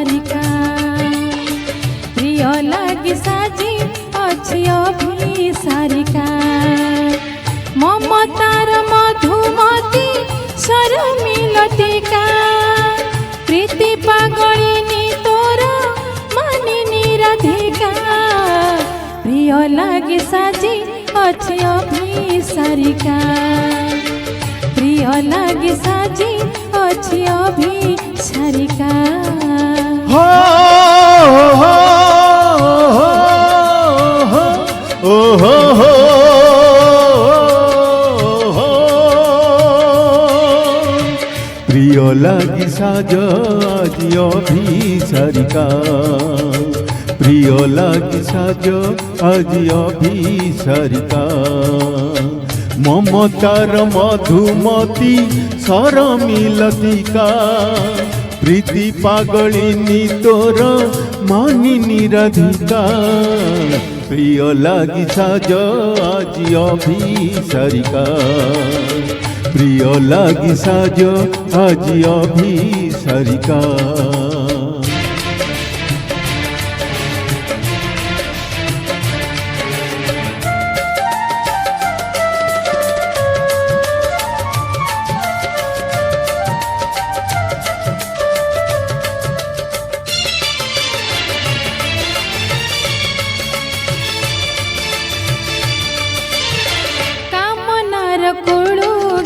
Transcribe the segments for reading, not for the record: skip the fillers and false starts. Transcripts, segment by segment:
सारिका प्रिय लागी साजी अछि अभिसारिका ममतार मधुमती शर्मिलतिका प्रीति पागलिनी तोर मानिनी राधिका प्रिय लागी साजी अछि अभिसारिका प्रिय लागी साजी अछि अभिसारिका हो हो हो हो हो प्रिय लागी साज আজি অভিসারিকা प्रिय लागी साज আজি অভিসারিকা ममतार मधुमती शर्मिलतिका प्रीति पागलिनी तोर मानिनी राधिका प्रिय लागी साज আজি अभिसारिका प्रिय लागी साज আজি अभिसारिका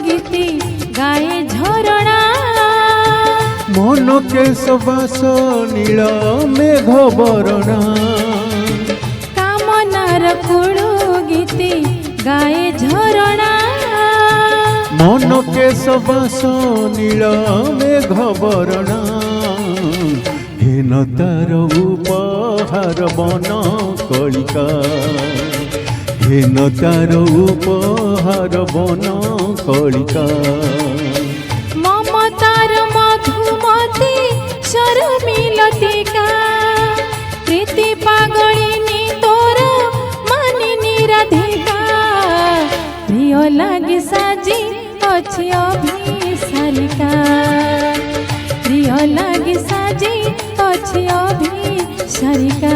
गीति गाए झरणा मन केशवास नील मेघ बरणा कामनार कुळु गीति गाए झरणा मन केशवास नील मेघ बरणा हेन तार उपहार बन कलिका हेन तार उपहार बन कलिका ममतार मधुमती शर्मिलतिका प्रीति पागलिनी तोर मानिनी राधिका प्रिय लागी साजी अछि अभिसारिका प्रिय लागी साजी अछि अभिसारिका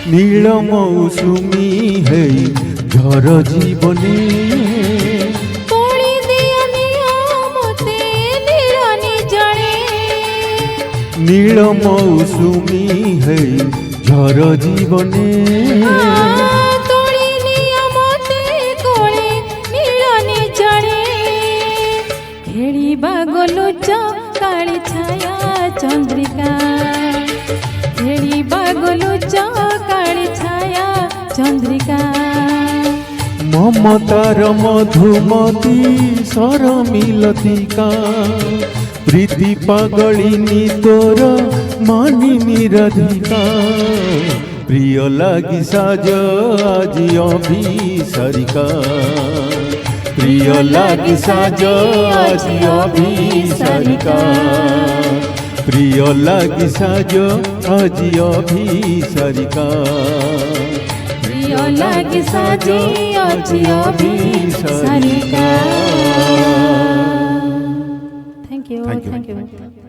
नील मौसुमी है झर जीवने तोड़ी दिया नियमते निरानी जड़े नील मौसुमी है झर जीवने तोड़ी नियमते कोळे निरानी जड़े खेड़ी बागलुच काली छाया चंद्रिका खेड़ी बागलुच काली छाया चंद्रिका ममतार मधुमती शर्मिलतिका प्रीति पागलिनी तोर मानिनी राधिका प्रिय लागी साज আজি अभिसारिका प्रिय लागी साज আজি अभिसारिका प्रिय लागी साज আজি अभिसारिका प्रिय लागी साजी अछि अभिसारिका। Thank you.